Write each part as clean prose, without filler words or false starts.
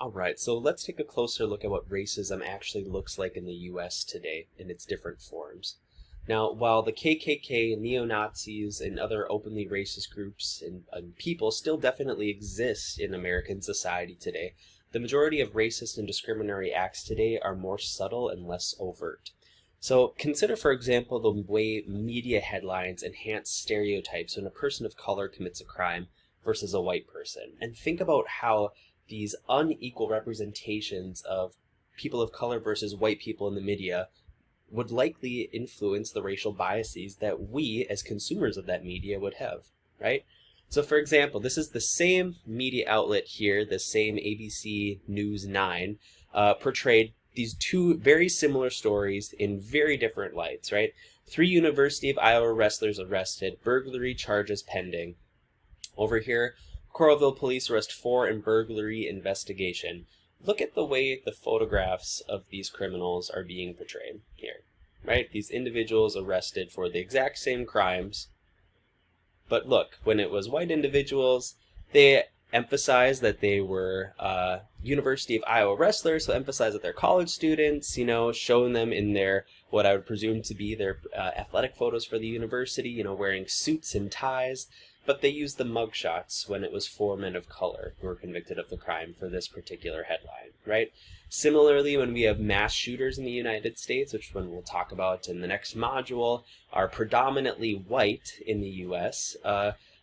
Alright, so let's take a closer look at what racism actually looks like in the US today in its different forms. Now, while the KKK, neo-Nazis, and other openly racist groups and people still definitely exist in American society today, the majority of racist and discriminatory acts today are more subtle and less overt. So consider, for example, the way media headlines enhance stereotypes when a person of color commits a crime versus a white person. And think about how these unequal representations of people of color versus white people in the media would likely influence the racial biases that we, as consumers of that media, would have, right? So for example, this is the same media outlet here, the same ABC News 9, portrayed these two very similar stories in very different lights, right? 3 University of Iowa wrestlers arrested, burglary charges pending. Over here, Coralville police arrest 4 in burglary investigation. Look at the way the photographs of these criminals are being portrayed here, right? These individuals arrested for the exact same crimes. But look, when it was white individuals, they emphasize that they were University of Iowa wrestlers, so emphasize that they're college students, you know, showing them in their, what I would presume to be their athletic photos for the university, you know, wearing suits and ties. But they used the mugshots when it was 4 men of color who were convicted of the crime for this particular headline, right? Similarly, when we have mass shooters in the United States, which one we'll talk about in the next module, are predominantly white in the US,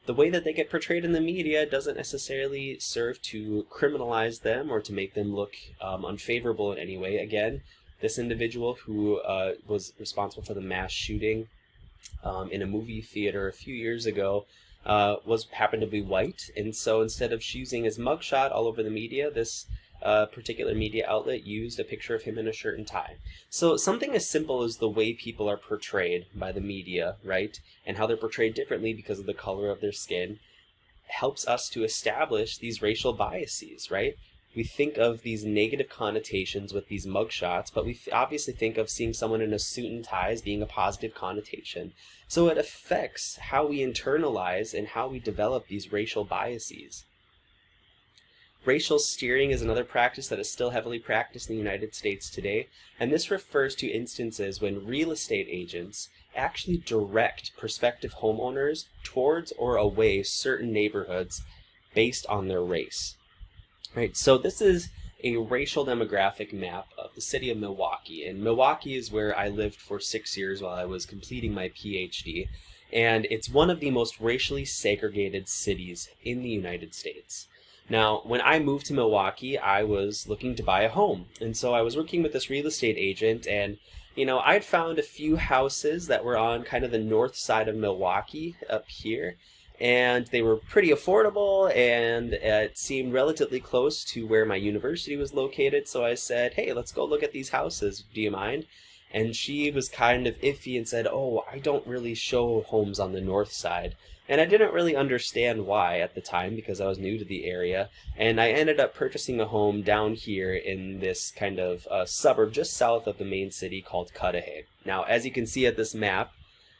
the way that they get portrayed in the media doesn't necessarily serve to criminalize them or to make them look unfavorable in any way. Again, this individual who was responsible for the mass shooting in a movie theater a few years ago happened to be white, and so instead of using his mugshot all over the media, this particular media outlet used a picture of him in a shirt and tie. So something as simple as the way people are portrayed by the media, right, and how they're portrayed differently because of the color of their skin, helps us to establish these racial biases, right? We think of these negative connotations with these mugshots, but we obviously think of seeing someone in a suit and tie as being a positive connotation. So it affects how we internalize and how we develop these racial biases. Racial steering is another practice that is still heavily practiced in the United States today, and this refers to instances when real estate agents actually direct prospective homeowners towards or away certain neighborhoods based on their race. Right, so this is a racial demographic map of the city of Milwaukee, and Milwaukee is where I lived for 6 years while I was completing my PhD, and it's one of the most racially segregated cities in the United States. Now, when I moved to Milwaukee, I was looking to buy a home, and so I was working with this real estate agent, and you know, I'd found a few houses that were on kind of the north side of Milwaukee up here, and they were pretty affordable, and it seemed relatively close to where my university was located, so I said, hey, let's go look at these houses, do you mind? And she was kind of iffy and said, oh, I don't really show homes on the north side. And I didn't really understand why at the time because I was new to the area, and I ended up purchasing a home down here in this kind of suburb just south of the main city called Cudahy. Now, as you can see at this map,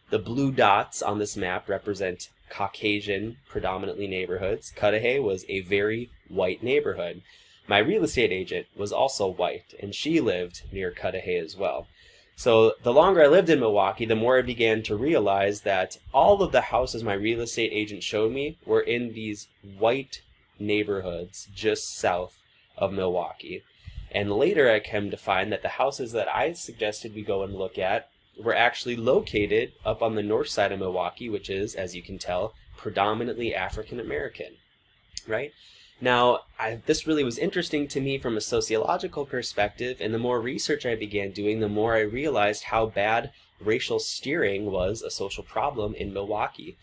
the blue dots on this map represent Caucasian, predominantly neighborhoods. Cudahy was a very white neighborhood. My real estate agent was also white, and she lived near Cudahy as well. So the longer I lived in Milwaukee, the more I began to realize that all of the houses my real estate agent showed me were in these white neighborhoods just south of Milwaukee. And later I came to find that the houses that I suggested we go and look at were actually located up on the north side of Milwaukee, which is, as you can tell, predominantly African American, right? Now, this really was interesting to me from a sociological perspective, and the more research I began doing, the more I realized how bad racial steering was a social problem in Milwaukee.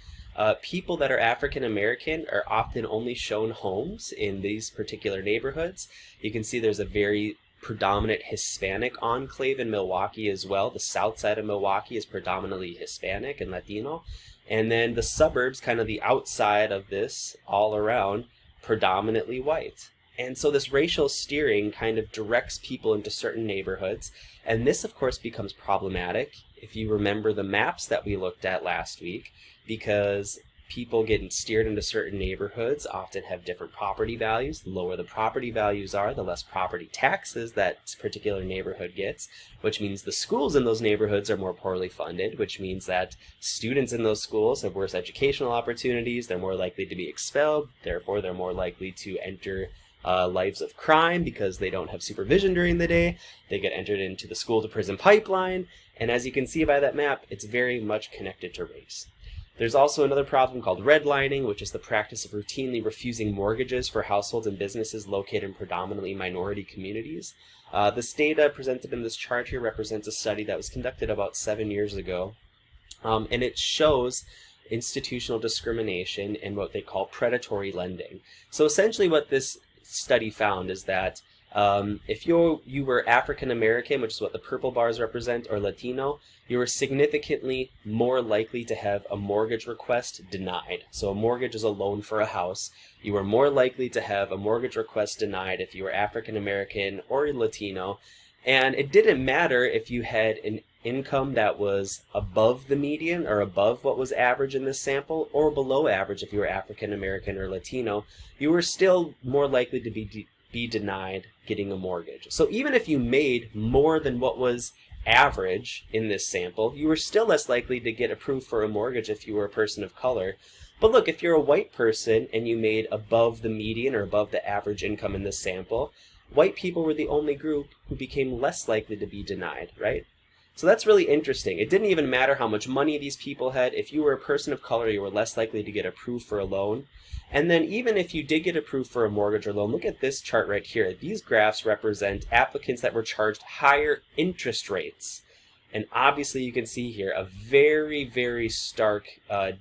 People that are African American are often only shown homes in these particular neighborhoods. You can see there's a very predominant Hispanic enclave in Milwaukee as well. The south side of Milwaukee is predominantly Hispanic and Latino. And then the suburbs, kind of the outside of this, all around, predominantly white. And so this racial steering kind of directs people into certain neighborhoods. And this, of course, becomes problematic if you remember the maps that we looked at last week, because people getting steered into certain neighborhoods often have different property values. The lower the property values are, the less property taxes that particular neighborhood gets, which means the schools in those neighborhoods are more poorly funded, which means that students in those schools have worse educational opportunities, they're more likely to be expelled, therefore they're more likely to enter lives of crime because they don't have supervision during the day. They get entered into the school to prison pipeline, and as you can see by that map, it's very much connected to race. There's also another problem called redlining, which is the practice of routinely refusing mortgages for households and businesses located in predominantly minority communities. This data presented in this chart here represents a study that was conducted about 7 years ago, and it shows institutional discrimination and what they call predatory lending. So essentially what this study found is that if you were African American, which is what the purple bars represent, or Latino, you were significantly more likely to have a mortgage request denied. So a mortgage is a loan for a house. You were more likely to have a mortgage request denied if you were African American or Latino. And it didn't matter if you had an income that was above the median or above what was average in this sample, or below average if you were African American or Latino. You were still more likely to be denied getting a mortgage. So even if you made more than what was average in this sample, you were still less likely to get approved for a mortgage if you were a person of color. But look, if you're a white person and you made above the median or above the average income in this sample, white people were the only group who became less likely to be denied, right? So that's really interesting. It didn't even matter how much money these people had. If you were a person of color, you were less likely to get approved for a loan. And then even if you did get approved for a mortgage or loan, look at this chart right here. These graphs represent applicants that were charged higher interest rates. And obviously you can see here a very, very stark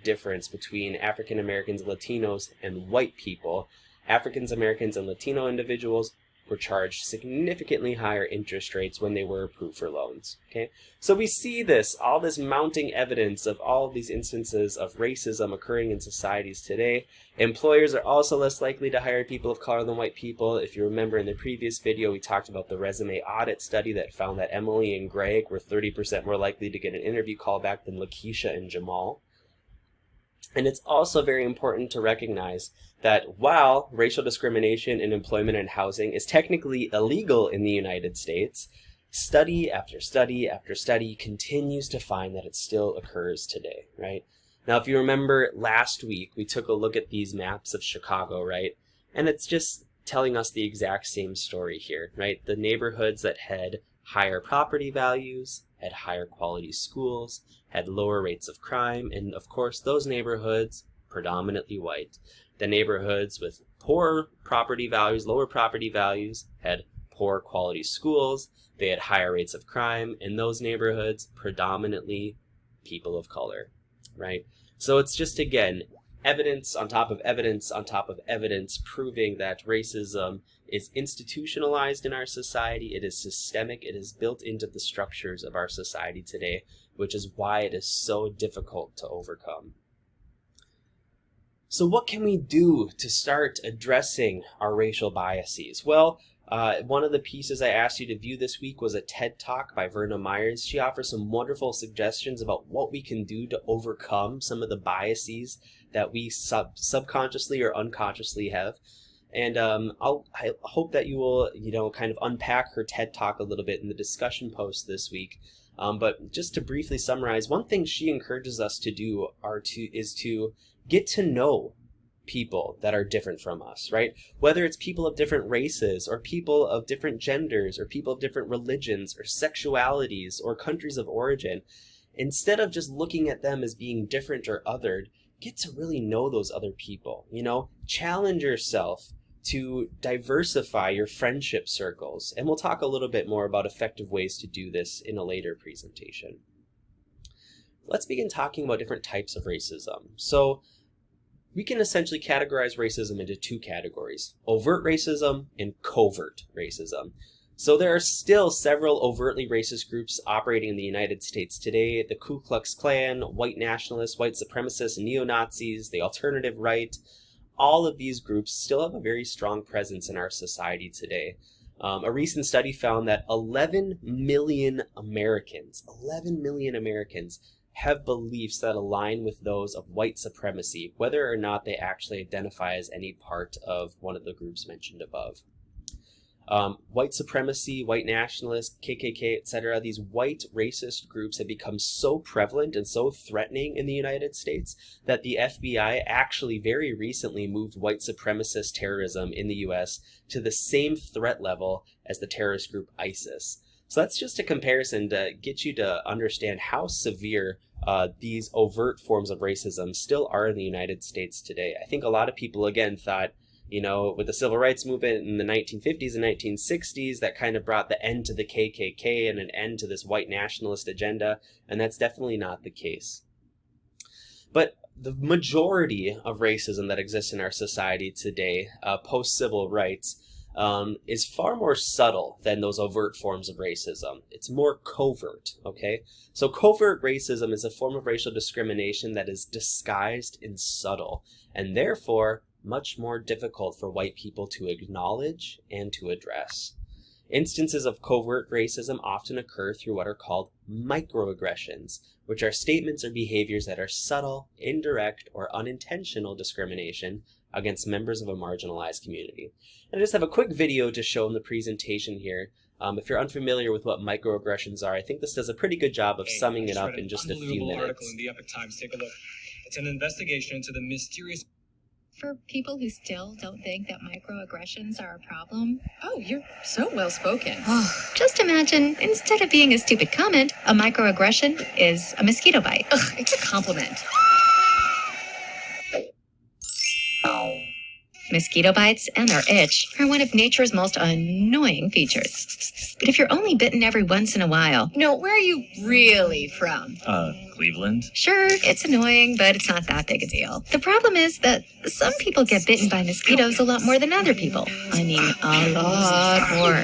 difference between African Americans, Latinos, and white people. African Americans and Latino individuals were charged significantly higher interest rates when they were approved for loans. Okay, so we see this, all this mounting evidence of all of these instances of racism occurring in societies today. Employers are also less likely to hire people of color than white people. If you remember in the previous video, we talked about the resume audit study that found that Emily and Greg were 30% more likely to get an interview call back than Lakeisha and Jamal. And it's also very important to recognize that while racial discrimination in employment and housing is technically illegal in the United States, study after study after study continues to find that it still occurs today, right? Now, if you remember last week, we took a look at these maps of Chicago, right? And it's just telling us the exact same story here, right? The neighborhoods that had higher property values, had higher quality schools, had lower rates of crime, and of course those neighborhoods, predominantly white. The neighborhoods with poor property values, lower property values, had poor quality schools, they had higher rates of crime, and those neighborhoods, predominantly people of color, right? So it's just, again, evidence on top of evidence on top of evidence proving that racism is institutionalized in our society, it is systemic, it is built into the structures of our society today, which is why it is so difficult to overcome. So what can we do to start addressing our racial biases? Well, one of the pieces I asked you to view this week was a TED Talk by Verna Myers. She offers some wonderful suggestions about what we can do to overcome some of the biases that we subconsciously or unconsciously have. And I hope that you will, kind of unpack her TED Talk a little bit in the discussion post this week. But just to briefly summarize, one thing she encourages us to do is to get to know people that are different from us, right? Whether it's people of different races or people of different genders or people of different religions or sexualities or countries of origin, instead of just looking at them as being different or othered, get to really know those other people, challenge yourself to diversify your friendship circles. And we'll talk a little bit more about effective ways to do this in a later presentation. Let's begin talking about different types of racism. So we can essentially categorize racism into two categories: overt racism and covert racism. So there are still several overtly racist groups operating in the United States today: the Ku Klux Klan, white nationalists, white supremacists, neo-Nazis, the alternative right. All of these groups still have a very strong presence in our society today. A recent study found that 11 million Americans have beliefs that align with those of white supremacy, whether or not they actually identify as any part of one of the groups mentioned above. White supremacy, white nationalists, KKK, etc., these white racist groups have become so prevalent and so threatening in the United States that the FBI actually very recently moved white supremacist terrorism in the US to the same threat level as the terrorist group ISIS. So that's just a comparison to get you to understand how severe these overt forms of racism still are in the United States today. I think a lot of people, again, thought, with the civil rights movement in the 1950s and 1960s, that kind of brought the end to the KKK and an end to this white nationalist agenda, and that's definitely not the case. But the majority of racism that exists in our society today, post-civil rights, is far more subtle than those overt forms of racism. It's more covert, okay? So covert racism is a form of racial discrimination that is disguised and subtle, and therefore much more difficult for white people to acknowledge and to address. Instances of covert racism often occur through what are called microaggressions, which are statements or behaviors that are subtle, indirect, or unintentional discrimination against members of a marginalized community. And I just have a quick video to show in the presentation here. If you're unfamiliar with what microaggressions are, I think this does a pretty good job of summing it up in just a few minutes. Article in the Epoch Times. Take a look. It's an investigation into the mysterious... For people who still don't think that microaggressions are a problem. Oh, you're so well-spoken. Just imagine, instead of being a stupid comment, a microaggression is a mosquito bite. Ugh, it's a compliment. Mosquito bites and their itch are one of nature's most annoying features. But if you're only bitten every once in a while... No, where are you really from? Cleveland? Sure, it's annoying, but it's not that big a deal. The problem is that some people get bitten by mosquitoes a lot more than other people. I mean, a lot more.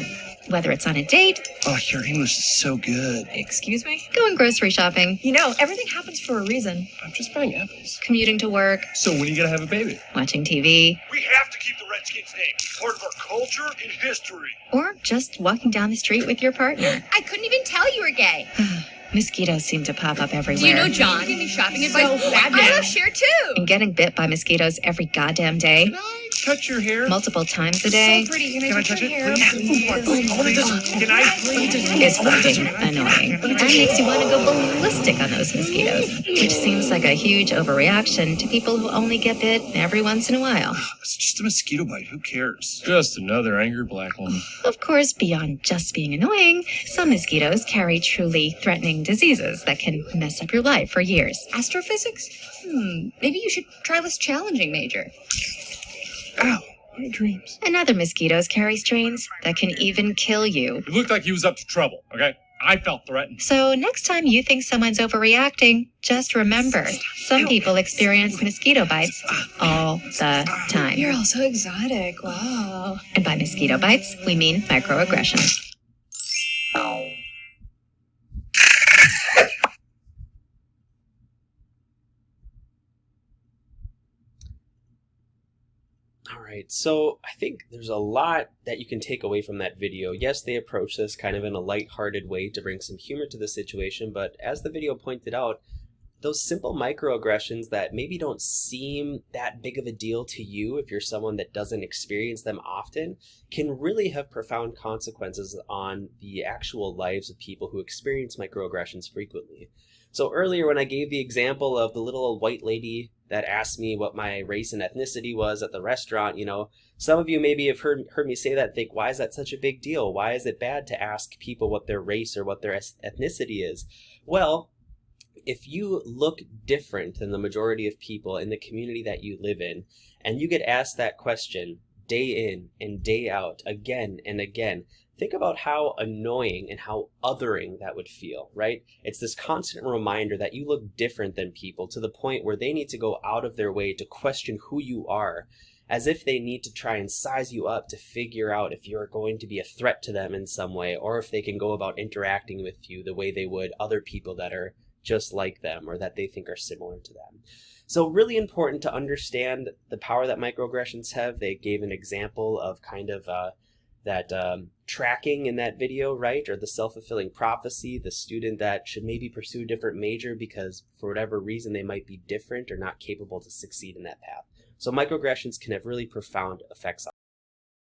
Whether it's on a date... Oh, your English is so good. Excuse me? Going grocery shopping. Everything happens for a reason. I'm just buying apples. Commuting to work. So when are you gonna have a baby? Watching TV. We have to keep the Redskins' name part of our culture and history. Or just walking down the street with your partner. I couldn't even tell you were gay. Mosquitoes seem to pop up everywhere. Do you know John? Give me shopping advice. I love Cher too. And getting bit by mosquitoes every goddamn day. Can I touch your hair? Multiple times a day. So pretty. Can I touch it? Please? Can I please? It's fucking annoying. And makes you want to go ballistic on those mosquitoes. Which seems like a huge overreaction to people who only get bit every once in a while. It's just a mosquito bite. Who cares? Just another angry black woman. Of course, beyond just being annoying, some mosquitoes carry truly threatening diseases that can mess up your life for years. Astrophysics? Maybe you should try less challenging, Major. Ow. My dreams. And other mosquitoes carry strains that can even kill you. It looked like he was up to trouble, okay? I felt threatened. So next time you think someone's overreacting, just remember, some people experience mosquito bites all the time. You're all so exotic. Wow. And by mosquito bites, we mean microaggressions. Alright, so I think there's a lot that you can take away from that video. Yes, they approach this kind of in a lighthearted way to bring some humor to the situation, but as the video pointed out, those simple microaggressions that maybe don't seem that big of a deal to you if you're someone that doesn't experience them often can really have profound consequences on the actual lives of people who experience microaggressions frequently. So earlier when I gave the example of the little old white lady that asked me what my race and ethnicity was at the restaurant, some of you maybe have heard me say that and think, why is that such a big deal? Why is it bad to ask people what their race or what their ethnicity is? Well, if you look different than the majority of people in the community that you live in, and you get asked that question day in and day out, again and again, think about how annoying and how othering that would feel, right? It's this constant reminder that you look different than people to the point where they need to go out of their way to question who you are, as if they need to try and size you up to figure out if you're going to be a threat to them in some way, or if they can go about interacting with you the way they would other people that are just like them or that they think are similar to them. So really important to understand the power that microaggressions have. They gave an example of kind of tracking in that video, right? Or the self-fulfilling prophecy, the student that should maybe pursue a different major because for whatever reason they might be different or not capable to succeed in that path. So microaggressions can have really profound effects on